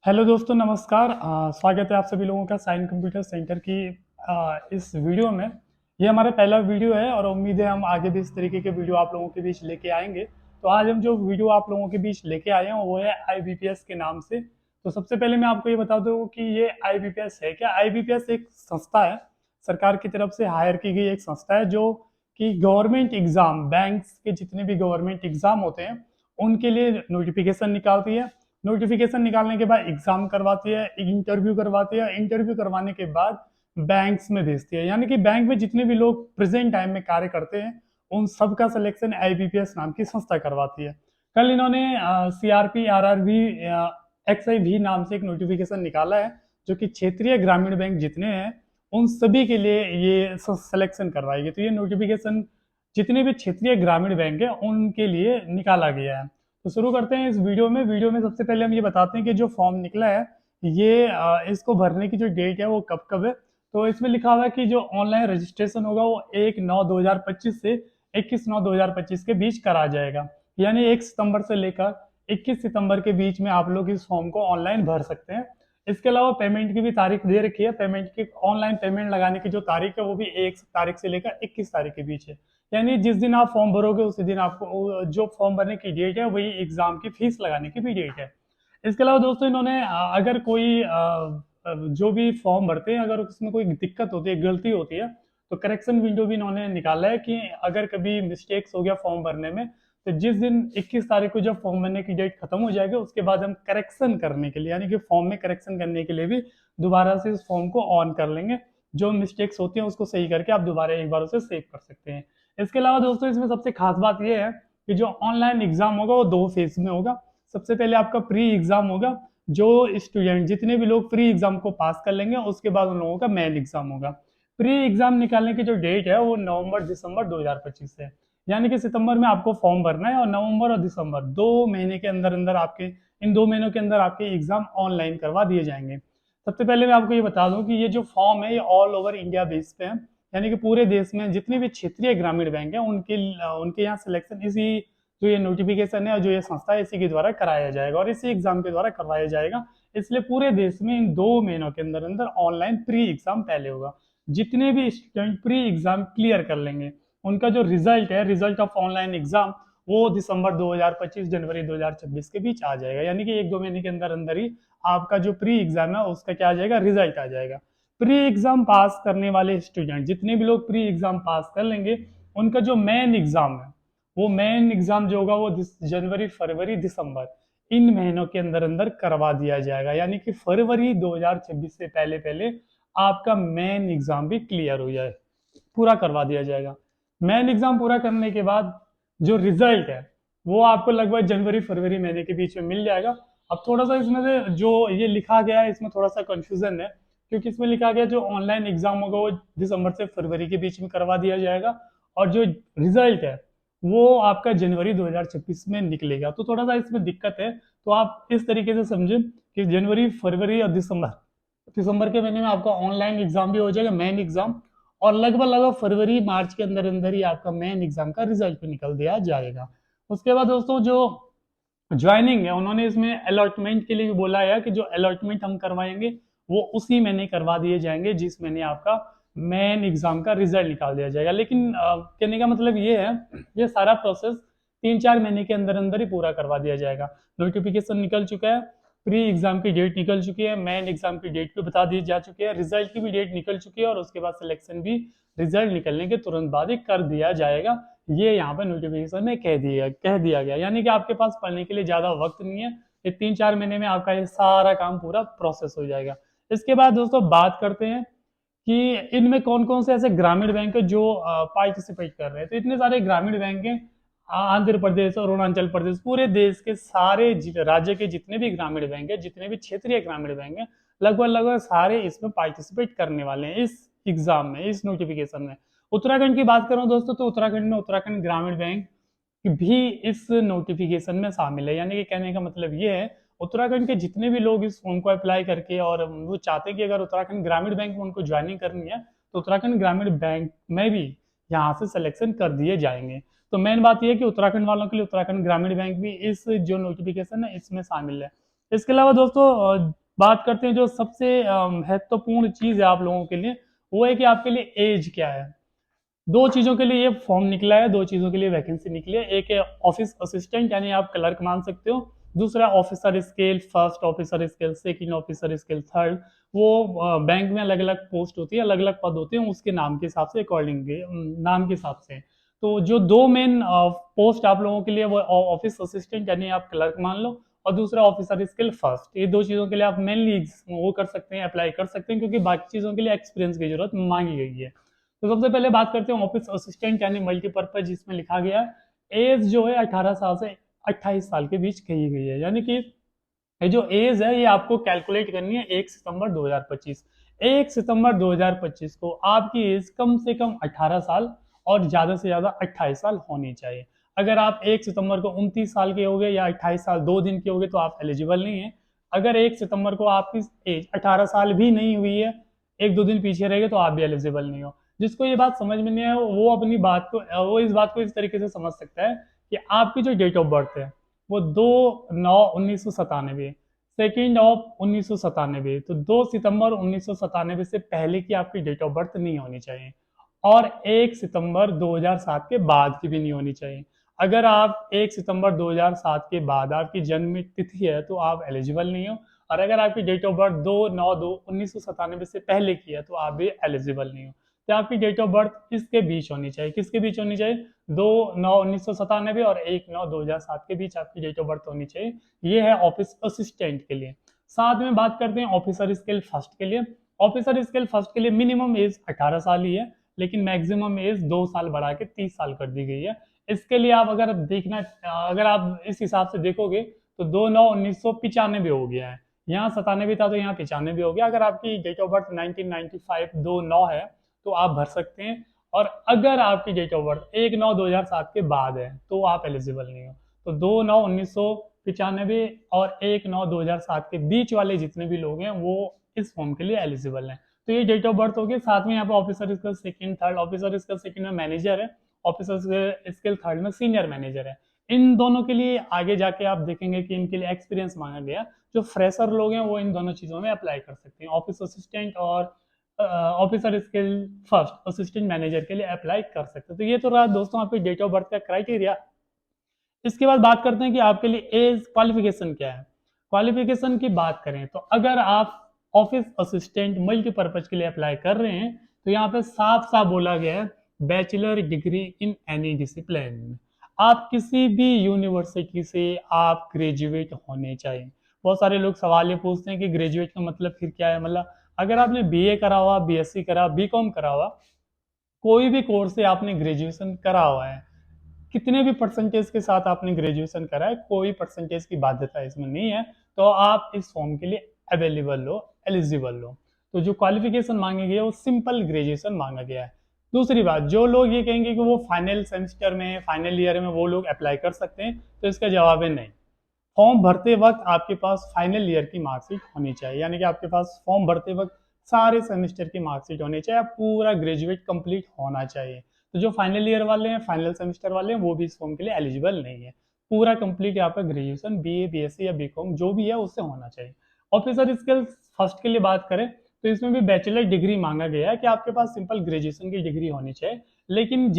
Hello दोस्तों, नमस्कार। स्वागत है आप सभी लोगों का साइन कंप्यूटर सेंटर की इस वीडियो में। ये हमारा पहला वीडियो है और उम्मीद है हम आगे भी इस तरीके के वीडियो आप लोगों के बीच लेके आएंगे। तो आज हम जो वीडियो आप लोगों के बीच लेके आए हैं वो है आईबीपीएस के नाम से। तो सबसे पहले मैं आपको ये बता दूं कि ये आईबीपीएस है क्या। आईबीपीएस एक संस्था है, सरकार की तरफ से हायर की गई एक संस्था है जो कि गवर्नमेंट एग्जाम, बैंक्स के जितने भी गवर्नमेंट एग्जाम होते हैं उनके लिए नोटिफिकेशन निकालती है। नोटिफिकेशन निकालने के बाद एग्जाम करवाती है, इंटरव्यू करवाती है, इंटरव्यू करवाने के बाद बैंक्स में भेजती है। यानी कि बैंक में जितने भी लोग प्रेजेंट टाइम में कार्य करते हैं उन सब का सिलेक्शन आईबीपीएस नाम की संस्था करवाती है। कल इन्होंने सीआरपी आरआरबी एक्सआईवी नाम से एक नोटिफिकेशन निकाला है जो कि क्षेत्रीय ग्रामीण बैंक जितने हैं उन सभी के लिए ये सिलेक्शन करवाएगी। तो ये नोटिफिकेशन जितने भी क्षेत्रीय ग्रामीण बैंक है उनके लिए निकाला गया है। तो शुरू करते हैं इस वीडियो में सबसे पहले हम ये बताते हैं कि जो फॉर्म निकला है ये इसको भरने की जो डेट है वो कब कब है। तो इसमें लिखा हुआ है कि जो ऑनलाइन रजिस्ट्रेशन होगा वो 1/9/2025 से 21/9/2025 के बीच करा जाएगा। यानी 1 सितंबर से लेकर 21 सितंबर के बीच में आप लोग इस फॉर्म को ऑनलाइन भर सकते हैं। इसके अलावा पेमेंट की भी तारीख दे रखी है। पेमेंट की ऑनलाइन पेमेंट लगाने की जो तारीख है वो भी 1 तारीख से लेकर 21 तारीख के बीच है। यानी जिस दिन आप फॉर्म भरोगे उसी दिन आपको जो फॉर्म भरने की डेट है वही एग्जाम की फीस लगाने की भी डेट है। इसके अलावा दोस्तों इन्होंने अगर कोई जो भी फॉर्म भरते हैं अगर उसमें कोई दिक्कत होती है, गलती होती है, तो करेक्शन विंडो भी इन्होंने निकाला है कि अगर कभी मिस्टेक्स हो गया फॉर्म भरने में तो जिस दिन 21 तारीख को जब फॉर्म भरने की डेट खत्म हो जाएगी उसके बाद हम करेक्शन करने के लिए, यानी कि फॉर्म में करेक्शन करने के लिए भी दोबारा से इस फॉर्म को ऑन कर लेंगे। जो मिस्टेक्स होती हैं उसको सही करके आप दोबारा एक बार उसे सेव कर सकते हैं। इसके अलावा दोस्तों इसमें सबसे खास बात यह है कि जो ऑनलाइन एग्जाम होगा वो 2 फेज में होगा। सबसे पहले आपका प्री एग्जाम होगा। जो स्टूडेंट जितने भी लोग प्री एग्जाम को पास कर लेंगे उसके बाद उन लोगों का मेन एग्जाम होगा। प्री एग्जाम निकालने की जो डेट है वो नवंबर दिसंबर 2025 है। यानी कि सितंबर में आपको फॉर्म भरना है और नवंबर और दिसंबर 2 महीने के अंदर अंदर आपके इन 2 महीनों के अंदर आपके एग्जाम ऑनलाइन करवा दिए जाएंगे। सबसे पहले मैं आपको ये बता दूं कि ये जो फॉर्म है ये ऑल ओवर इंडिया बेस पे है। यानी कि पूरे देश में जितने भी क्षेत्रीय ग्रामीण बैंक हैं उनके उनके यहाँ सिलेक्शन इसी जो ये नोटिफिकेशन है और जो ये संस्था है इसी के द्वारा कराया जाएगा और इसी एग्जाम के द्वारा करवाया जाएगा। इसलिए पूरे देश में इन 2 महीनों के अंदर अंदर ऑनलाइन प्री एग्जाम पहले होगा। जितने भी स्टूडेंट प्री एग्जाम क्लियर कर लेंगे उनका जो रिजल्ट है, रिजल्ट ऑफ ऑनलाइन एग्जाम, वो दिसंबर 2025 जनवरी 2026 के बीच आ जाएगा। यानी कि 1-2 महीने के अंदर अंदर ही आपका जो प्री एग्जाम है उसका क्या आ जाएगा, रिजल्ट आ जाएगा। प्री एग्जाम पास करने वाले स्टूडेंट जितने भी लोग प्री एग्जाम पास कर लेंगे उनका जो मेन एग्जाम है वो मेन एग्जाम जो होगा वो जनवरी फरवरी दिसंबर इन महीनों के अंदर अंदर करवा दिया जाएगा। यानी कि फरवरी 2026 से पहले पहले आपका मेन एग्जाम भी क्लियर हो जाए, पूरा करवा दिया जाएगा। मेन एग्जाम पूरा करने के बाद जो रिजल्ट है वो आपको लगभग जनवरी फरवरी महीने के बीच में मिल जाएगा। अब थोड़ा सा इसमें से जो ये लिखा गया है इसमें थोड़ा सा कंफ्यूजन है, क्योंकि इसमें लिखा गया जो ऑनलाइन एग्जाम होगा वो दिसंबर से फरवरी के बीच में करवा दिया जाएगा और जो रिजल्ट है वो आपका जनवरी 2026 में निकलेगा। तो थोड़ा सा इसमें दिक्कत है। तो आप इस तरीके से समझें कि जनवरी फरवरी और दिसंबर दिसंबर के महीने में आपका ऑनलाइन एग्जाम भी हो जाएगा, मेन एग्जाम, और लगभग लगभग फरवरी मार्च के अंदर अंदर ही आपका मेन एग्जाम का रिजल्ट भी निकल दिया जाएगा। उसके बाद दोस्तों जो ज्वाइनिंग है उन्होंने इसमें अलॉटमेंट के लिए भी बोला है कि जो अलॉटमेंट हम करवाएंगे वो उसी महीने करवा दिए जाएंगे जिस महीने आपका मेन एग्जाम का रिजल्ट निकाल दिया जाएगा। लेकिन कहने का मतलब ये है ये सारा प्रोसेस 3-4 महीने के अंदर अंदर ही पूरा करवा दिया जाएगा। नोटिफिकेशन निकल चुका है, प्री एग्जाम की डेट निकल चुकी है, मेन एग्जाम की डेट भी बता दी जा चुकी है, रिजल्ट की भी डेट निकल चुकी है और उसके बाद सिलेक्शन भी रिजल्ट निकलने के तुरंत बाद ही कर दिया जाएगा। ये यहाँ पे नोटिफिकेशन में कह दिया गया। यानी कि आपके पास पढ़ने के लिए ज्यादा वक्त नहीं है। ये 3-4 महीने में आपका ये सारा काम पूरा प्रोसेस हो जाएगा। इसके बाद दोस्तों बात करते हैं कि इनमें कौन कौन से ऐसे ग्रामीण बैंक है जो पार्टिसिपेट कर रहे हैं। तो इतने सारे ग्रामीण बैंक हैं, आंध्र प्रदेश और अरुणाचल प्रदेश, पूरे देश के सारे राज्य के जितने भी ग्रामीण बैंक है, जितने भी क्षेत्रीय ग्रामीण बैंक है, लगभग लगभग सारे इसमें पार्टिसिपेट करने वाले हैं इस एग्जाम में, इस नोटिफिकेशन में। उत्तराखंड की बात करूं दोस्तों तो उत्तराखंड में उत्तराखंड ग्रामीण बैंक भी इस नोटिफिकेशन में शामिल है। यानी कि कहने का मतलब ये है उत्तराखंड के जितने भी लोग इस फॉर्म को अप्लाई करके और वो चाहते हैं कि अगर उत्तराखंड ग्रामीण बैंक में उनको ज्वाइनिंग करनी है तो उत्तराखंड ग्रामीण बैंक में भी यहाँ से सिलेक्शन कर दिए जाएंगे। तो मेन बात यह है कि उत्तराखंड वालों के लिए उत्तराखंड ग्रामीण बैंक भी इस जो नोटिफिकेशन है इसमें शामिल है। इसके अलावा दोस्तों बात करते हैं जो सबसे महत्वपूर्ण चीज़ है आप लोगों के लिए, वो है कि आपके लिए एज क्या है। दो चीज़ों के लिए ये फॉर्म निकला है, दो चीज़ों के लिए वैकेंसी निकली है। एक है ऑफिस असिस्टेंट यानी आप क्लर्क मान सकते हो, दूसरा officer scale first, officer scale second, officer scale third. वो बैंक में अलग अलग पोस्ट होती है, अलग अलग पद होते हैं, उसके नाम के हिसाब से अकॉर्डिंग नाम के हिसाब से। तो जो दो मेन पोस्ट आप लोगों के लिए वो ऑफिस असिस्टेंट यानी आप क्लर्क मान लो, और दूसरा ऑफिसर स्किल फर्स्ट। ये दो चीज़ों के लिए आप मेनली वो कर सकते हैं, अप्लाई कर सकते हैं, क्योंकि बाकी चीज़ों के लिए एक्सपीरियंस की जरूरत मांगी गई है। तो सबसे पहले बात करते हैं ऑफिस असिस्टेंट यानी मल्टीपर्पज, जिसमें लिखा गया है एज जो है 18 साल से 28 साल के बीच कही गई है। यानी कि ये जो एज है ये आपको कैलकुलेट करनी है 1 सितंबर 2025। 1 सितंबर 2025 को आपकी एज कम से कम 18 साल और ज़्यादा से ज़्यादा 28 साल होनी चाहिए। अगर आप 1 सितंबर को 29 साल के हो गए या 28 साल 2 दिन के हो गए तो आप एलिजिबल नहीं है। अगर 1 सितंबर को आपकी एज 18 साल भी नहीं हुई है, 1-2 दिन पीछे रह गए, तो आप भी एलिजिबल नहीं हो। जिसको ये बात समझ में नहीं है वो अपनी बात को वो इस बात को इस तरीके से समझ सकता है कि आपकी जो डेट ऑफ बर्थ है वो 2/9/1997, सेकेंड ऑफ 1997, तो 2 सितंबर 1997 से पहले की आपकी डेट ऑफ बर्थ नहीं होनी चाहिए, और 1 सितंबर 2007 के बाद की भी नहीं होनी चाहिए। अगर आप 1 सितंबर 2007 के बाद आपकी जन्म तिथि है तो आप एलिजिबल नहीं हो, और अगर आपकी डेट ऑफ बर्थ 2/9/1997 से पहले की है तो आप भी एलिजिबल नहीं हो। तो आपकी डेट ऑफ बर्थ इसके बीच होनी चाहिए। किसके बीच होनी चाहिए? 2/9/1997 और 1/9/2007 के बीच आपकी डेट ऑफ बर्थ होनी चाहिए। ये है ऑफिस असिस्टेंट के लिए। साथ में बात करते हैं ऑफिसर स्केल फर्स्ट के लिए। ऑफिसर स्केल फर्स्ट के लिए मिनिमम एज 18 साल ही है, लेकिन मैक्सिमम एज 2 साल बढ़ा के 30 साल कर दी गई है। इसके लिए आप अगर आप इस हिसाब से देखोगे तो 2/9/1995 हो गया है। यहाँ 97 था तो यहाँ 95 हो गया। अगर आपकी डेट ऑफ बर्थ 1995 2/9 है तो आप भर सकते हैं, और अगर आपकी डेट ऑफ बर्थ 1/9/2007 के बाद है तो आप एलिजिबल नहीं हो। तो 2/9/1995 और 1/9/2007 के बीच वाले जितने भी लोग हैं वो इस फॉर्म के लिए एलिजिबल हैं। तो ये डेट ऑफ बर्थ हो गई। साथ में यहाँ पे officer skill second third, officer skill second में मैनेजर है, ऑफिसर स्किल थर्ड में सीनियर मैनेजर है। इन दोनों के लिए आगे जाके आप देखेंगे कि इनके लिए एक्सपीरियंस मांगा गया। जो फ्रेशर लोग हैं वो इन दोनों चीज़ों में अप्लाई कर सकते हैं, ऑफिस असिस्टेंट और officer skill first assistant manager के लिए अप्लाई कर सकते हैं। तो ये तो रहा दोस्तों आपकी डेट ऑफ बर्थ का क्राइटेरिया। इसके बाद बात करते हैं कि आपके लिए एज क्वालिफिकेशन क्या है। क्वालिफिकेशन की बात करें तो अगर आप ऑफिस असिस्टेंट मल्टीपर्पज के लिए अप्लाई कर रहे हैं तो यहाँ पे साफ साफ बोला गया है bachelor degree in any discipline. आप किसी भी यूनिवर्सिटी से आप ग्रेजुएट होने चाहिए। बहुत सारे लोग सवाल ये पूछते हैं कि ग्रेजुएट का मतलब फिर क्या है। मतलब अगर आपने बीए करा हुआ, बीएससी करा, बीकॉम करा हुआ, कोई भी कोर्स से आपने ग्रेजुएशन करा हुआ है, कितने भी परसेंटेज के साथ आपने ग्रेजुएशन करा है, कोई परसेंटेज की बाध्यता इसमें नहीं है, तो आप इस फॉर्म के लिए अवेलेबल हो, एलिजिबल हो। तो जो क्वालिफिकेशन मांगी गई है वो सिंपल ग्रेजुएशन मांगा गया है। दूसरी बात, जो लोग ये कहेंगे कि वो फाइनल सेमेस्टर में, फाइनल ईयर में वो लोग अप्लाई कर सकते हैं, तो इसका जवाब है नहीं। फॉर्म भरते वक्त आपके पास फाइनल ईयर की मार्कशीट होनी चाहिए, यानी कि आपके पास फॉर्म भरते वक्त सारे सेमेस्टर की मार्कशीट होनी चाहिए, पूरा ग्रेजुएट कंप्लीट होना चाहिए। तो जो फाइनल ईयर वाले हैं, फाइनल सेमेस्टर वाले हैं, वो भी इस फॉर्म के लिए एलिजिबल नहीं है। पूरा कंप्लीट आपका ग्रेजुएशन बीए, बीएससी या बीकॉम जो भी है उससे होना चाहिए। ऑफिसर स्किल्स फर्स्ट के लिए बात करें तो इसमें भी बैचलर डिग्री मांगा गया है कि आपके पास सिंपल ग्रेजुएशन की डिग्री होनी चाहिए। लेकिन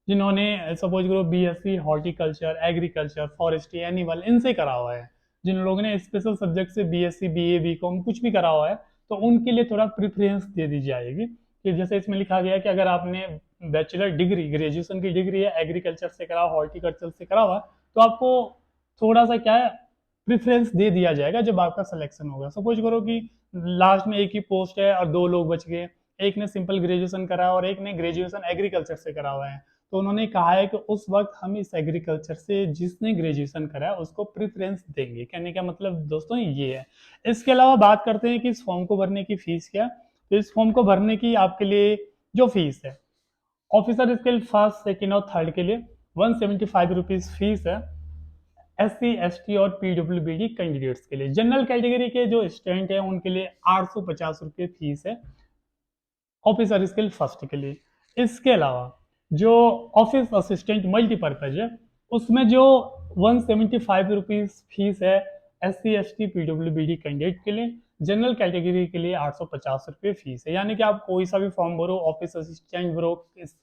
जिन्होंने सपोज करो BSc horticulture, agriculture, forestry, animal इनसे करा हुआ है, जिन लोगों ने स्पेशल सब्जेक्ट से बीएससी, बीए, बीकॉम कुछ भी करा हुआ है, तो उनके लिए थोड़ा प्रेफरेंस दे दी जाएगी। कि जैसे इसमें लिखा गया है कि अगर आपने बैचलर डिग्री, ग्रेजुएशन की डिग्री है, एग्रीकल्चर से करा हुआ, हॉर्टिकल्चर से करा हुआ, तो आपको थोड़ा सा क्या है प्रेफरेंस दे दिया जाएगा जब आपका सिलेक्शन होगा। सपोज करो कि लास्ट में एक ही पोस्ट है और दो लोग बच गए, एक ने सिंपल ग्रेजुएशन करा और एक ने ग्रेजुएशन एग्रीकल्चर से करा हुआ है, तो उन्होंने कहा है कि उस वक्त हम इस एग्रीकल्चर से जिसने ग्रेजुएशन करा है उसको प्रेफरेंस देंगे। कहने का मतलब दोस्तों ये है। इसके अलावा बात करते हैं कि इस फॉर्म को भरने की फीस क्या। तो इस फॉर्म को भरने की आपके लिए जो फीस है, ऑफिसर स्किल फर्स्ट, सेकेंड और थर्ड के लिए 175 रुपीज़ फीस है। SC, ST और PWBD कैंडिडेट्स के लिए, जनरल कैटेगरी के जो स्टूडेंट हैं उनके लिए 850 रुपये फीस है ऑफिसर स्किल फर्स्ट के लिए। इसके अलावा जो ऑफिस असिस्टेंट मल्टीपर्पज है उसमें जो 175 रुपीज़ फीस है SC ST PWBD कैंडिडेट के लिए। जनरल कैटेगरी के लिए 850 रुपये फीस है, यानी कि आप कोई सा भी फॉर्म भरो, ऑफिस असिस्टेंट भरो,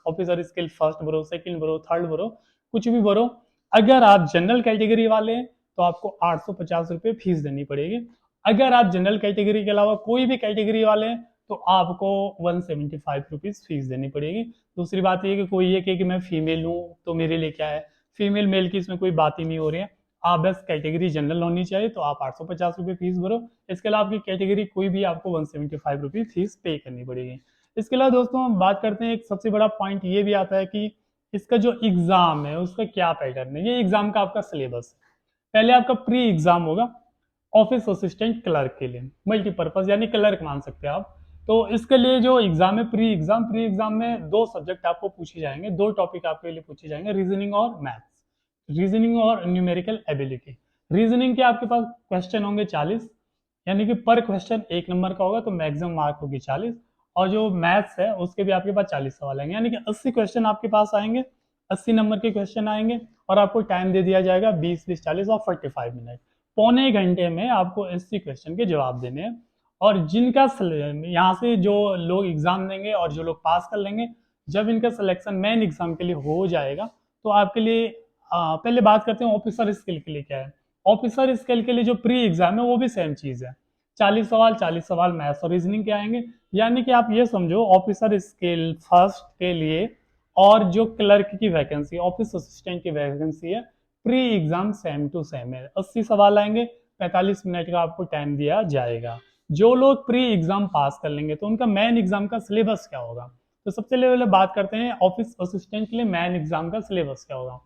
ऑफिसर स्किल फर्स्ट भरो, सेकंड भरो, थर्ड भरो, कुछ भी भरो, अगर आप जनरल कैटेगरी वाले हैं तो आपको 850 रुपये फीस देनी पड़ेगी। अगर आप जनरल कैटेगरी के अलावा कोई भी कैटेगरी वाले हैं तो आपको 175 रुपीज़ फीस देनी पड़ेगी। दूसरी बात ये कि कोई ये कि मैं फीमेल हूँ तो मेरे लिए क्या है, फीमेल मेल की इसमें कोई बात ही नहीं हो रही है। आप बस कैटेगरी जनरल होनी चाहिए तो आप 850 रुपये फीस भरो। इसके अलावा आपकी कैटेगरी कोई भी, आपको 175 रुपीज़ फीस पे करनी पड़ेगी। इसके अलावा दोस्तों हम बात करते हैं, एक सबसे बड़ा पॉइंट ये भी आता है कि इसका जो एग्जाम है उसका क्या पैटर्न है। ये एग्जाम का आपका सिलेबस है। पहले आपका प्री एग्जाम होगा ऑफिस असिस्टेंट क्लर्क के लिए, मल्टीपर्पज यानी क्लर्क मान सकते हैं आप। तो इसके लिए जो एग्जाम है प्री एग्जाम में 2 सब्जेक्ट आपको पूछे जाएंगे, 2 टॉपिक आपके लिए पूछे जाएंगे, रीजनिंग और मैथ्स, रीजनिंग और न्यूमेरिकल एबिलिटी। रीजनिंग के आपके पास क्वेश्चन होंगे 40, यानी कि पर क्वेश्चन 1 नंबर का होगा तो मैक्सिमम मार्क होगी 40, और जो मैथ्स है उसके भी आपके पास 40 सवाल आएंगे, यानी कि 80 क्वेश्चन आपके पास आएंगे, 80 नंबर के क्वेश्चन आएंगे, और आपको टाइम दे दिया जाएगा 20 40 और 45 मिनट। पौने घंटे में आपको 80 क्वेश्चन के जवाब देने हैं। और जिनका यहाँ से जो लोग एग्जाम देंगे और जो लोग पास कर लेंगे, जब इनका सिलेक्शन मेन एग्जाम के लिए हो जाएगा तो आपके लिए पहले बात करते हैं ऑफिसर स्किल के लिए क्या है। ऑफिसर स्किल के लिए जो प्री एग्जाम है वो भी सेम चीज है, 40 सवाल मैथ्स और रीजनिंग के आएंगे। यानी कि आप ये समझो ऑफिसर स्किल फर्स्ट के लिए और जो क्लर्क की वैकेंसी, ऑफिस असिस्टेंट की वैकेंसी है, pre exam same to same है। 80 सवाल आएंगे, 45 मिनट का आपको टाइम दिया जाएगा। जो लोग प्री एग्जाम पास कर लेंगे तो उनका मेन एग्जाम का सिलेबस क्या होगा। तो सबसे पहले बात करते हैं ऑफिस असिस्टेंट के लिए मेन एग्जाम का सिलेबस क्या होगा।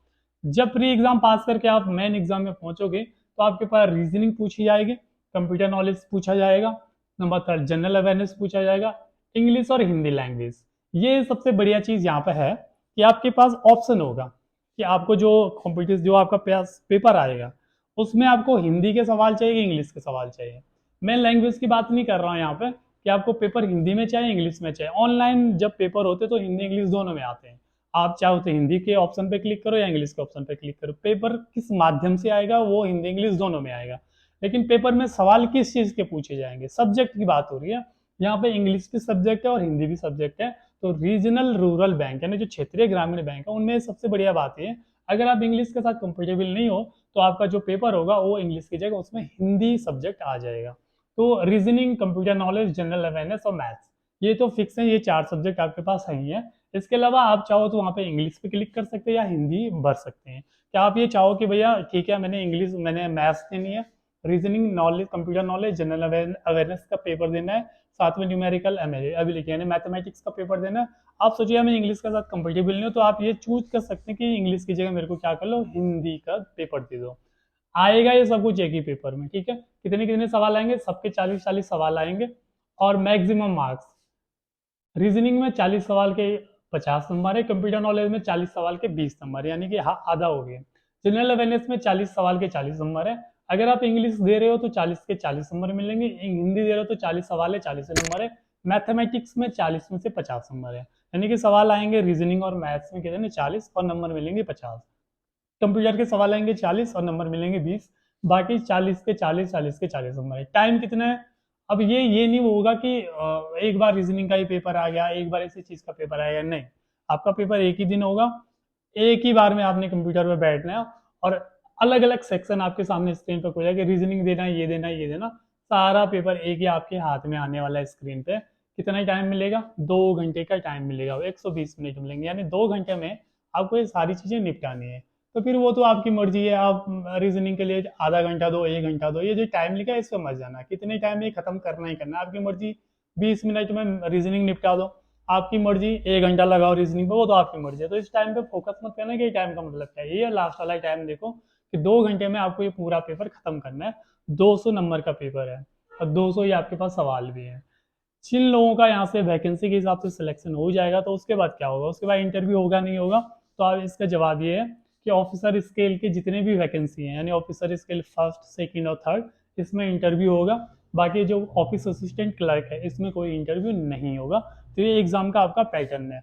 जब प्री एग्जाम पास करके आप मेन एग्जाम में पहुंचोगे तो आपके पास रीजनिंग पूछी जाएगी, कंप्यूटर नॉलेज पूछा जाएगा, नंबर 3 जनरल अवेयरनेस पूछा जाएगा, इंग्लिश और हिंदी लैंग्वेज। ये सबसे बढ़िया चीज यहाँ पे है कि आपके पास ऑप्शन होगा कि आपको जो कॉम्पिटिशन, जो आपका पेपर आएगा उसमें आपको हिंदी के सवाल चाहिए, इंग्लिश के सवाल चाहिए। मैं लैंग्वेज की बात नहीं कर रहा हूँ यहाँ पे कि आपको पेपर हिंदी में चाहिए इंग्लिश में चाहिए। ऑनलाइन जब पेपर होते तो हिंदी इंग्लिश दोनों में आते हैं, आप चाहो तो हिंदी के ऑप्शन पे क्लिक करो या इंग्लिश के ऑप्शन पे क्लिक करो, पेपर किस माध्यम से आएगा वो हिंदी इंग्लिश दोनों में आएगा। लेकिन पेपर में सवाल किस चीज के पूछे जाएंगे, सब्जेक्ट की बात हो रही है यहाँ पे, इंग्लिश भी सब्जेक्ट है और हिंदी भी सब्जेक्ट है। तो रीजनल रूरल बैंक यानी जो क्षेत्रीय ग्रामीण बैंक है उनमें सबसे बढ़िया बात है, अगर आप इंग्लिश के साथ कंफर्टेबल नहीं हो तो आपका जो पेपर होगा वो इंग्लिश की जगह उसमें हिंदी सब्जेक्ट आ जाएगा। तो reasoning, computer knowledge, general awareness और मैथ्स, ये तो फिक्स है, ये 4 सब्जेक्ट आपके पास है ही है। इसके अलावा आप चाहो तो वहाँ पे इंग्लिश पे क्लिक कर सकते हैं या हिंदी भर सकते हैं। क्या आप ये चाहो कि भैया ठीक है मैंने मैथ्स देनी है, reasoning, knowledge, computer knowledge, general awareness का पेपर देना है, साथ में न्यूमेरिकल एबिलिटी यानी मैथमेटिक्स का पेपर देना है, आप सोचिए मैं इंग्लिश के साथ कंफर्टेबल नहीं हो तो आप ये चूज कर सकते हैं कि इंग्लिश की जगह मेरे को क्या कर लो, हिंदी का पेपर दे दो। आएगा ये सब कुछ एक ही पेपर में, ठीक है। कितने कितने सवाल आएंगे, सबके 40 सवाल आएंगे, और मैक्सिमम मार्क्स रीजनिंग में 40 सवाल के 50 नंबर है, कंप्यूटर नॉलेज में 40 सवाल के 20 नंबर, यानी कि आधा हो गया। जनरल अवेयरनेस में 40 सवाल के 40 नंबर है। अगर आप इंग्लिश दे रहे हो तो 40 के 40 नंबर मिलेंगे, हिंदी दे रहे हो तो 40 सवाल है 40 नंबर है। मैथमेटिक्स में 40 में से 50 नंबर है, यानी कि सवाल आएंगे रीजनिंग और मैथ्स में कितने 40 और नंबर मिलेंगे 50। कंप्यूटर के सवाल आएंगे 40 और नंबर मिलेंगे 20, बाकी 40 के 40 40 के 40 नंबर है। टाइम कितना है, अब ये नहीं होगा कि एक बार रीजनिंग का ही पेपर आ गया, एक बार इसी चीज का पेपर आएगा, नहीं, आपका पेपर एक ही दिन होगा, एक ही बार में आपने कंप्यूटर पे बैठना है, और अलग अलग सेक्शन आपके सामने स्क्रीन पर खुलेगा कि रीजनिंग देना है, ये देना है, ये देना, सारा पेपर एक ही आपके हाथ में आने वाला है स्क्रीन पे। कितना टाइम मिलेगा, 2 घंटे का टाइम मिलेगा, 120 मिनट मिलेंगे, यानी 2 घंटे में आपको ये सारी चीजें निपटानी है। तो फिर वो तो आपकी मर्जी है, आप रीजनिंग के लिए आधा घंटा दो, 1 घंटा दो, ये जो टाइम लिखा है इस पर मत जाना, कितने टाइम में खत्म करना ही करना, आपकी मर्जी। 20 मिनट में रीजनिंग निपटा दो, आपकी मर्जी। 1 घंटा लगाओ रीजनिंग पे, वो तो आपकी मर्जी है। तो इस टाइम पे फोकस मत करना कि टाइम का मतलब क्या है, ये लास्ट वाला टाइम देखो कि 2 घंटे में आपको ये पूरा पेपर खत्म करना है। 200 नंबर का पेपर है और 200 ही आपके पास सवाल भी है। जिन लोगों का यहाँ से वैकेंसी के हिसाब से सिलेक्शन हो जाएगा तो उसके बाद क्या होगा, उसके बाद इंटरव्यू होगा नहीं होगा। तो आप इसका जवाब ये है कि ऑफिसर स्केल के जितने भी वैकेंसी हैं, यानी ऑफिसर स्केल फर्स्ट, सेकंड और थर्ड, इसमें इंटरव्यू होगा। बाकी जो ऑफिस असिस्टेंट क्लर्क है इसमें कोई इंटरव्यू नहीं होगा। तो ये एग्जाम का आपका पैटर्न है।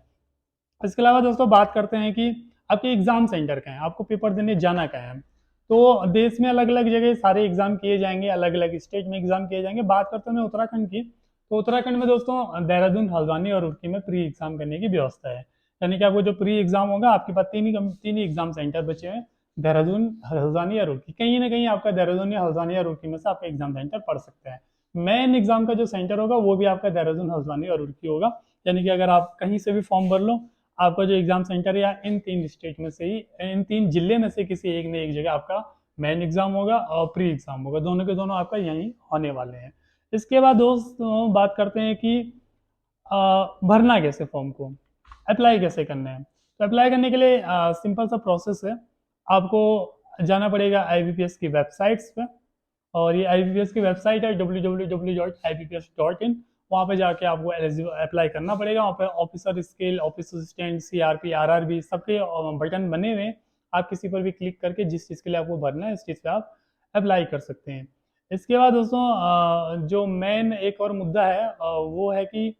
इसके अलावा दोस्तों बात करते हैं कि आपके एग्जाम सेंटर कहाँ है, आपको पेपर देने जाना कहाँ है। तो देश में अलग अलग जगह सारे एग्जाम किए जाएंगे, अलग अलग स्टेट में एग्जाम किए जाएंगे। बात करता हूँ मैं उत्तराखंड की, तो उत्तराखंड में दोस्तों देहरादून, हल्द्वानी और रुड़की में प्री एग्जाम करने की व्यवस्था है। यानी कि आपको जो प्री एग्जाम होगा, आपके पास तीन ही एग्जाम सेंटर बचे हैं, देहरादून, हल्द्वानी या रुड़की। कहीं ना कहीं आपका देहरादून या हल्द्वानी या रुड़की में से आपका एग्जाम सेंटर पड़ सकता है। मेन एग्जाम का जो सेंटर होगा वो भी आपका देहरादून, हल्द्वानी और रुड़की होगा। यानी कि अगर आप कहीं से भी फॉर्म भर लो, आपका जो एग्जाम सेंटर है या इन तीन स्टेट में से ही, इन तीन जिले में से किसी एक में एक जगह आपका मेन एग्जाम होगा और प्री एग्जाम होगा, दोनों के दोनों आपका यहीं होने वाले हैं। इसके बाद दोस्तों बात करते हैं कि भरना कैसे फॉर्म को, अप्लाई कैसे करना है। तो अप्लाई करने के लिए सिंपल सा प्रोसेस है। आपको जाना पड़ेगा आईबीपीएस की वेबसाइट्स पे, और ये आईबीपीएस की वेबसाइट है www.ibps.in। वहाँ पे जाके आपको एलिजिबल अप्लाई करना पड़ेगा। वहाँ पे officer skill, office assistant, CRP, RRB सबके बटन बने हुए हैं। आप किसी पर भी क्लिक करके जिस चीज़ के लिए आपको भरना है इस चीज़ पे आप अप्लाई कर सकते हैं। इसके बाद दोस्तों जो मेन एक और मुद्दा है वो है कि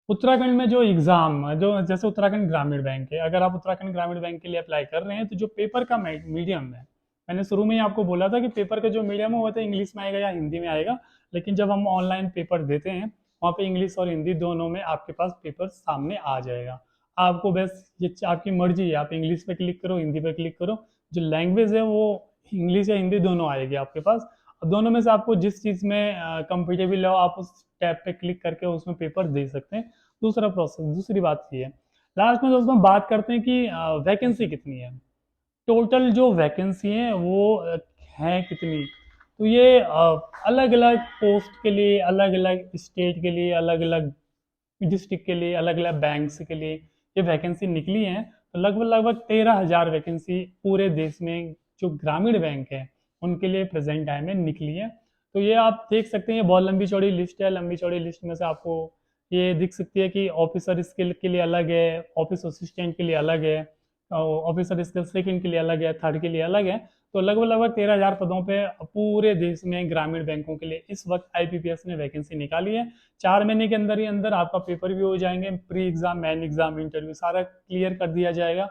उत्तराखंड में जो एग्जाम, जो जैसे उत्तराखंड ग्रामीण बैंक है, अगर आप उत्तराखंड ग्रामीण बैंक के लिए अप्लाई कर रहे हैं तो जो पेपर का मीडियम है, मैंने शुरू में ही आपको बोला था कि पेपर का जो मीडियम है वो तो इंग्लिश में आएगा या हिंदी में आएगा। लेकिन जब हम ऑनलाइन पेपर देते हैं वहाँ पे इंग्लिश और हिंदी दोनों में आपके पास पेपर सामने आ जाएगा। आपको बस ये आपकी मर्जी है, आप इंग्लिश पे क्लिक करो, हिंदी पे क्लिक करो, जो लैंग्वेज है वो इंग्लिश या हिंदी दोनों आएगी आपके पास। और दोनों में से आपको जिस चीज़ में कंफर्टेबल हो आप उस टैब पे क्लिक करके उसमें पेपर दे सकते हैं। दूसरा प्रोसेस, दूसरी बात ये है। लास्ट में दोस्तों बात करते हैं कि वैकेंसी कितनी है, टोटल जो वैकेंसी है वो है कितनी। तो ये अलग अलग पोस्ट के लिए, अलग अलग स्टेट के लिए, अलग अलग डिस्ट्रिक्ट के लिए, अलग अलग बैंक्स के लिए ये वैकेंसी निकली है। तो लगभग लगभग 13,000 वैकेंसी पूरे देश में जो ग्रामीण बैंक है उनके लिए प्रेजेंट टाइम में निकली है। तो ये आप देख सकते हैं, बहुत लंबी चौड़ी लिस्ट है। लंबी चौड़ी लिस्ट में से आपको ये दिख सकती है कि ऑफिसर स्किल के लिए अलग है, ऑफिस असिस्टेंट के लिए अलग है, ऑफिसर स्किल सेकंड के लिए अलग है, थर्ड के लिए अलग है। तो लगभग लगभग 13,000 पदों पे पूरे देश में ग्रामीण बैंकों के लिए इस वक्त आईपीपीएस ने वैकेंसी निकाली है। 4 महीने के अंदर ही अंदर आपका पेपर भी हो जाएंगे, pre exam, main exam, interview सारा क्लियर कर दिया जाएगा,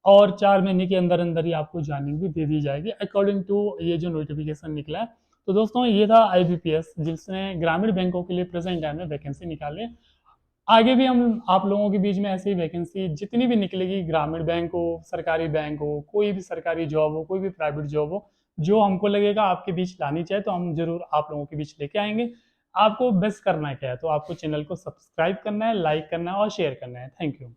और 4 महीने के अंदर अंदर ही आपको ज्वाइनिंग भी दे दी जाएगी अकॉर्डिंग टू ये जो नोटिफिकेशन निकला है। तो दोस्तों ये था आईबीपीएस जिसने ग्रामीण बैंकों के लिए प्रेजेंट टाइम में वैकेंसी निकाली। आगे भी हम आप लोगों के बीच में ऐसी वैकेंसी जितनी भी निकलेगी, ग्रामीण बैंक हो, सरकारी बैंक हो, कोई भी सरकारी जॉब हो, कोई भी प्राइवेट जॉब हो, जो हमको लगेगा आपके बीच लानी चाहिए तो हम जरूर आप लोगों के बीच लेके आएंगे। आपको बेस्ट करना क्या है, तो आपको चैनल को सब्सक्राइब करना है, लाइक करना है और शेयर करना है। Thank you.